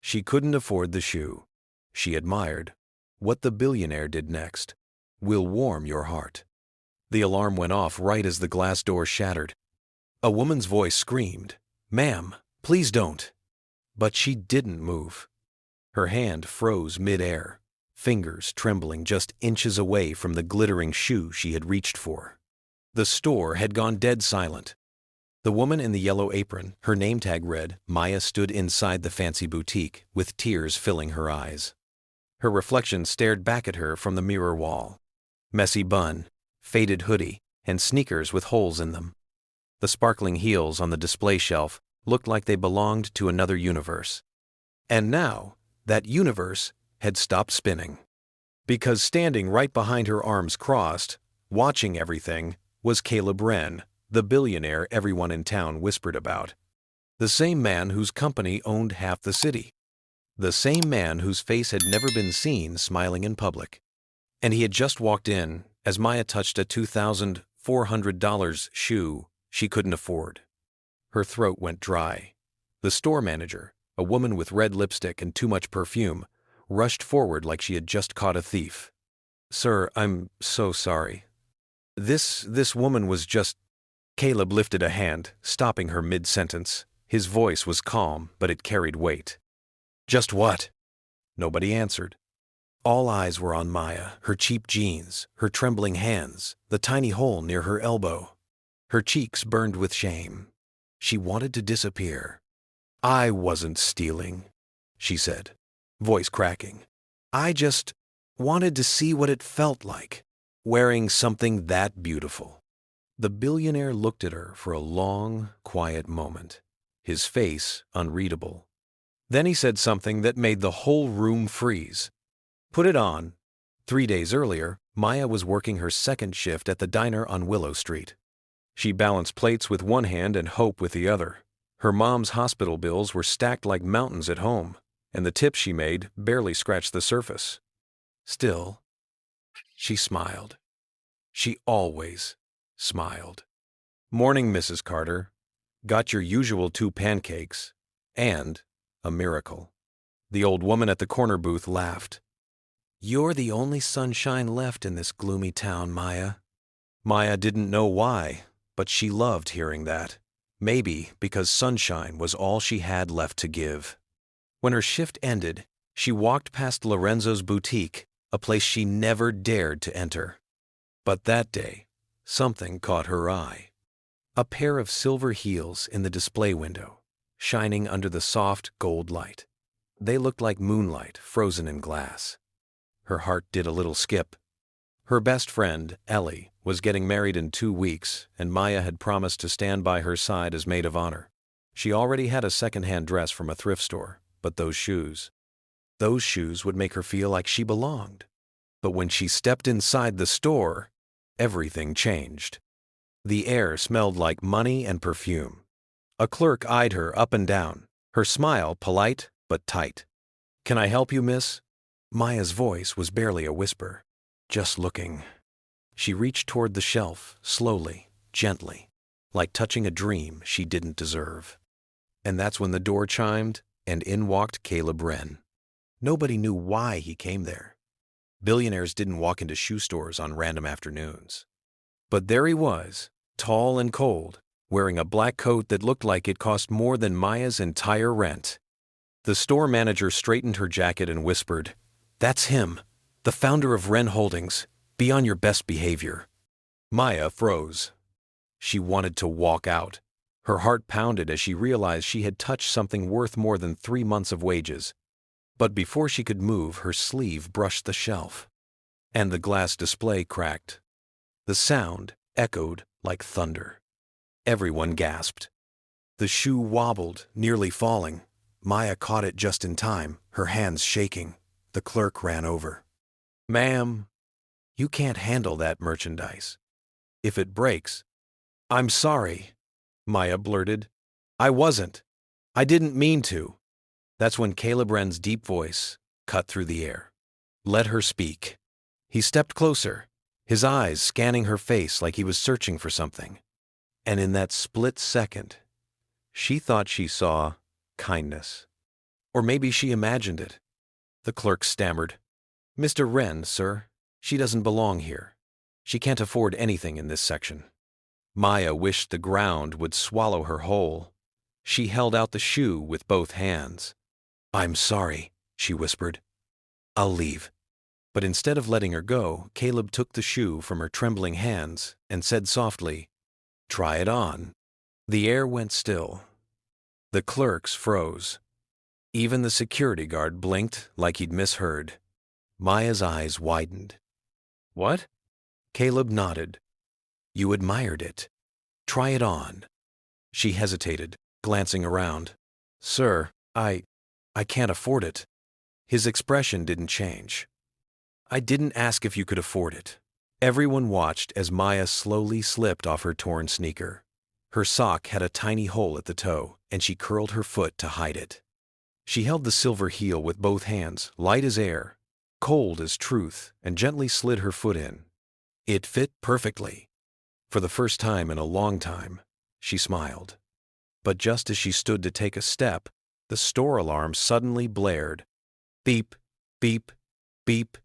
She couldn't afford the shoe. She admired what the billionaire did next. Will warm your heart. The alarm went off right as the glass door shattered. A woman's voice screamed, "Ma'am, please don't." But she didn't move. Her hand froze mid-air, fingers trembling just inches away from the glittering shoe she had reached for. The store had gone dead silent. The woman in the yellow apron, her name tag read, Maya, stood inside the fancy boutique, with tears filling her eyes. Her reflection stared back at her from the mirror wall. Messy bun, faded hoodie, and sneakers with holes in them. The sparkling heels on the display shelf looked like they belonged to another universe. And now, that universe had stopped spinning. Because standing right behind her, arms crossed, watching everything, was Caleb Wren, the billionaire everyone in town whispered about. The same man whose company owned half the city. The same man whose face had never been seen smiling in public. And he had just walked in as Maya touched a $2,400 shoe she couldn't afford. Her throat went dry. The store manager, a woman with red lipstick and too much perfume, rushed forward like she had just caught a thief. "Sir, I'm so sorry. This woman was just—" Caleb lifted a hand, stopping her mid-sentence. His voice was calm, but it carried weight. "Just what?" Nobody answered. All eyes were on Maya, her cheap jeans, her trembling hands, the tiny hole near her elbow. Her cheeks burned with shame. She wanted to disappear. "I wasn't stealing," she said, voice cracking. "I just wanted to see what it felt like, wearing something that beautiful." The billionaire looked at her for a long, quiet moment, his face unreadable. Then he said something that made the whole room freeze. "Put it on." 3 days earlier, Maya was working her second shift at the diner on Willow Street. She balanced plates with one hand and hope with the other. Her mom's hospital bills were stacked like mountains at home, and the tips she made barely scratched the surface. Still, she smiled. She always smiled. "Morning, Mrs. Carter. Got your usual 2 pancakes, and a miracle." The old woman at the corner booth laughed. "You're the only sunshine left in this gloomy town, Maya." Maya didn't know why, but she loved hearing that. Maybe because sunshine was all she had left to give. When her shift ended, she walked past Lorenzo's boutique, a place she never dared to enter. But that day, something caught her eye. A pair of silver heels in the display window, shining under the soft gold light. They looked like moonlight frozen in glass. Her heart did a little skip. Her best friend, Ellie, was getting married in 2 weeks, and Maya had promised to stand by her side as maid of honor. She already had a second-hand dress from a thrift store, but those shoes would make her feel like she belonged. But when she stepped inside the store, everything changed. The air smelled like money and perfume. A clerk eyed her up and down, her smile polite but tight. "Can I help you, miss?" Maya's voice was barely a whisper. "Just looking." She reached toward the shelf, slowly, gently, like touching a dream she didn't deserve. And that's when the door chimed, and in walked Caleb Wren. Nobody knew why he came there. Billionaires didn't walk into shoe stores on random afternoons. But there he was, tall and cold, wearing a black coat that looked like it cost more than Maya's entire rent. The store manager straightened her jacket and whispered, "That's him, the founder of Wren Holdings. Be on your best behavior." Maya froze. She wanted to walk out. Her heart pounded as she realized she had touched something worth more than 3 months of wages. But before she could move, her sleeve brushed the shelf, and the glass display cracked. The sound echoed like thunder. Everyone gasped. The shoe wobbled, nearly falling. Maya caught it just in time, her hands shaking. The clerk ran over. "Ma'am, you can't handle that merchandise. If it breaks—" "I'm sorry," Maya blurted. "I wasn't. I didn't mean to." That's when Caleb Wren's deep voice cut through the air. Let her speak. He stepped closer, his eyes scanning her face like he was searching for something. And in that split second, she thought she saw kindness. Or maybe she imagined it. The clerk stammered. Mr. Wren, sir. She doesn't belong here. She can't afford anything in this section. Maya wished the ground would swallow her whole. She held out the shoe with both hands. I'm sorry, she whispered. I'll leave. But instead of letting her go, Caleb took the shoe from her trembling hands and said softly, Try it on. The air went still. The clerks froze. Even the security guard blinked like he'd misheard. Maya's eyes widened. What? Caleb nodded. You admired it. Try it on. She hesitated, glancing around. Sir, I can't afford it. His expression didn't change. I didn't ask if you could afford it. Everyone watched as Maya slowly slipped off her torn sneaker. Her sock had a tiny hole at the toe, and she curled her foot to hide it. She held the silver heel with both hands, light as air, cold as truth, and gently slid her foot in. It fit perfectly. For the first time in a long time, she smiled. But just as she stood to take a step, the store alarm suddenly blared. Beep, beep, beep.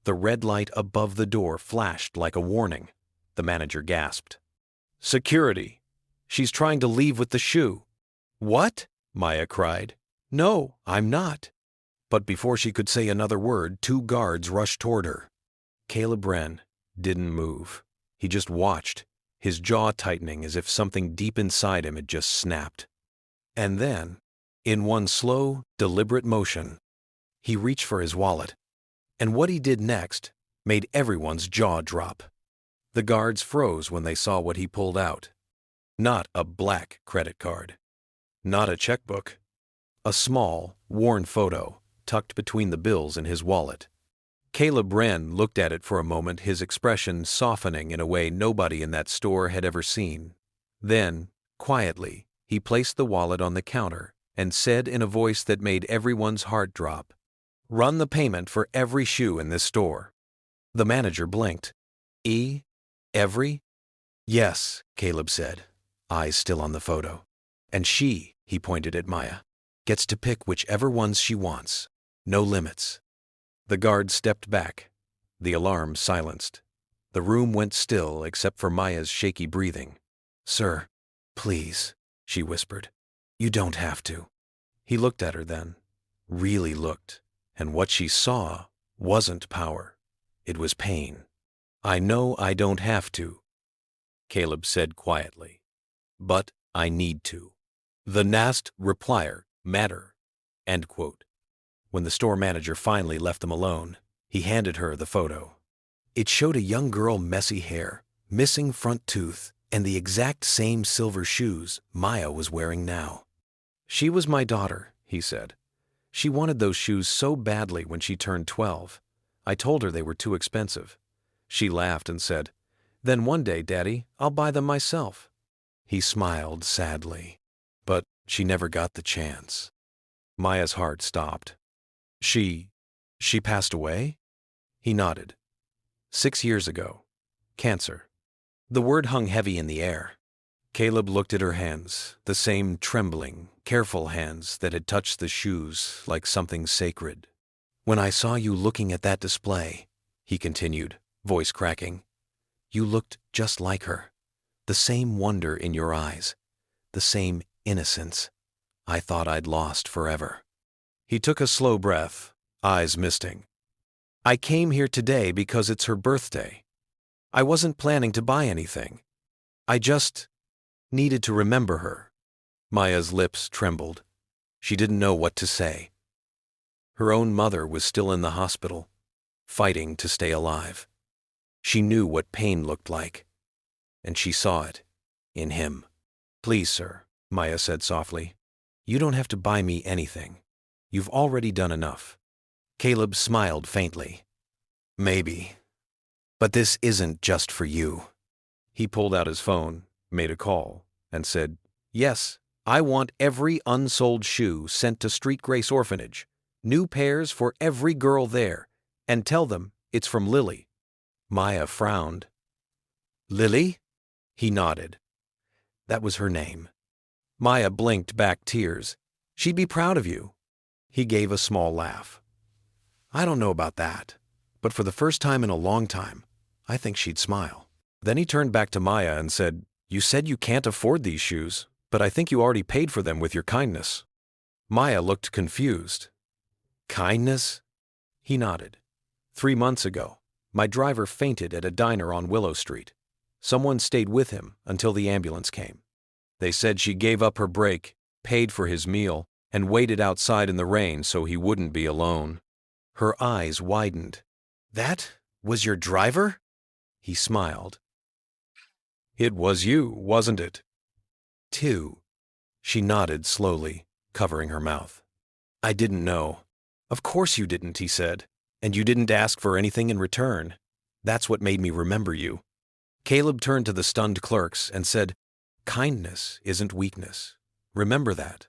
The red light above the door flashed like a warning. The manager gasped. Security! She's trying to leave with the shoe. What? Maya cried. No, I'm not. But before she could say another word, 2 guards rushed toward her. Caleb Wren didn't move. He just watched, his jaw tightening as if something deep inside him had just snapped. And then, in one slow, deliberate motion, he reached for his wallet. And what he did next made everyone's jaw drop. The guards froze when they saw what he pulled out. Not a black credit card. Not a checkbook. A small, worn photo tucked between the bills in his wallet. Caleb Wren looked at it for a moment, his expression softening in a way nobody in that store had ever seen. Then, quietly, he placed the wallet on the counter and said in a voice that made everyone's heart drop, Run the payment for every shoe in this store. The manager blinked. Every? Yes, Caleb said, eyes still on the photo. And she, he pointed at Maya, gets to pick whichever ones she wants. No limits. The guard stepped back. The alarm silenced. The room went still except for Maya's shaky breathing. Sir, please, she whispered. You don't have to. He looked at her then, really looked, and what she saw wasn't power. It was pain. I know I don't have to, Caleb said quietly, but I need to. The last replier matter. End quote. When the store manager finally left them alone, he handed her the photo. It showed a young girl, messy hair, missing front tooth, and the exact same silver shoes Maya was wearing now. She was my daughter, he said. She wanted those shoes so badly when she turned 12. I told her they were too expensive. She laughed and said, Then one day, Daddy, I'll buy them myself. He smiled sadly, but she never got the chance. Maya's heart stopped. She passed away? He nodded. 6 years ago. Cancer. The word hung heavy in the air. Caleb looked at her hands, the same trembling, careful hands that had touched the shoes like something sacred. When I saw you looking at that display, he continued, voice cracking, you looked just like her. The same wonder in your eyes. The same innocence. I thought I'd lost forever. He took a slow breath, eyes misting. I came here today because it's her birthday. I wasn't planning to buy anything. I just needed to remember her. Maya's lips trembled. She didn't know what to say. Her own mother was still in the hospital, fighting to stay alive. She knew what pain looked like, and she saw it in him. Please, sir, Maya said softly. You don't have to buy me anything. You've already done enough. Caleb smiled faintly. Maybe. But this isn't just for you. He pulled out his phone, made a call, and said, Yes, I want every unsold shoe sent to Street Grace Orphanage. New pairs for every girl there. And tell them it's from Lily. Maya frowned. Lily? He nodded. That was her name. Maya blinked back tears. She'd be proud of you. He gave a small laugh. I don't know about that, but for the first time in a long time, I think she'd smile. Then he turned back to Maya and said, You said you can't afford these shoes, but I think you already paid for them with your kindness. Maya looked confused. Kindness? He nodded. 3 months ago, my driver fainted at a diner on Willow Street. Someone stayed with him until the ambulance came. They said she gave up her break, paid for his meal, and waited outside in the rain so he wouldn't be alone. Her eyes widened. That was your driver? He smiled. It was you, wasn't it? 2. She nodded slowly, covering her mouth. I didn't know. Of course you didn't, he said. And you didn't ask for anything in return. That's what made me remember you. Caleb turned to the stunned clerks and said, Kindness isn't weakness. Remember that.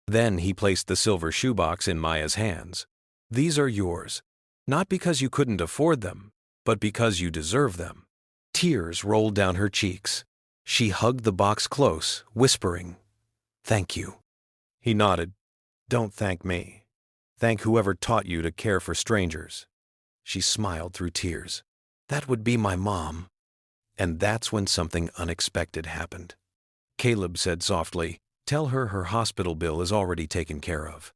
Then he placed the silver shoebox in Maya's hands. These are yours, not because you couldn't afford them, but because you deserve them. Tears rolled down her cheeks. She hugged the box close, whispering, Thank you. He nodded. Don't thank me. Thank whoever taught you to care for strangers. She smiled through tears. That would be my mom. And that's when something unexpected happened. Caleb said softly, Tell her her hospital bill is already taken care of.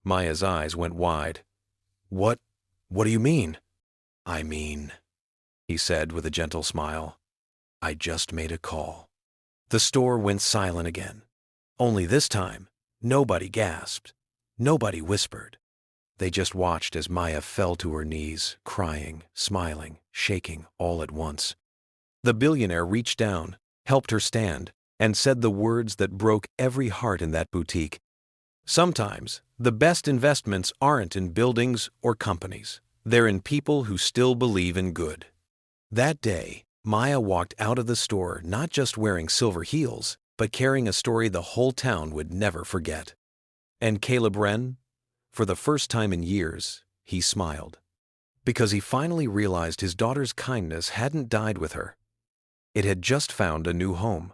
Maya's eyes went wide. What do you mean? I mean, he said with a gentle smile, I just made a call. The store went silent again. Only this time, nobody gasped. Nobody whispered. They just watched as Maya fell to her knees, crying, smiling, shaking all at once. The billionaire reached down, helped her stand, and said the words that broke every heart in that boutique. Sometimes, the best investments aren't in buildings or companies. They're in people who still believe in good. That day, Maya walked out of the store not just wearing silver heels, but carrying a story the whole town would never forget. And Caleb Wren? For the first time in years, he smiled. Because he finally realized his daughter's kindness hadn't died with her. It had just found a new home.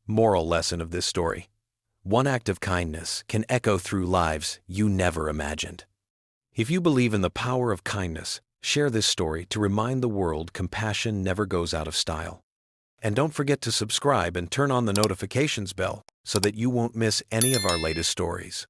Moral lesson of this story. One act of kindness can echo through lives you never imagined. If you believe in the power of kindness, share this story to remind the world compassion never goes out of style. And don't forget to subscribe and turn on the notifications bell so that you won't miss any of our latest stories.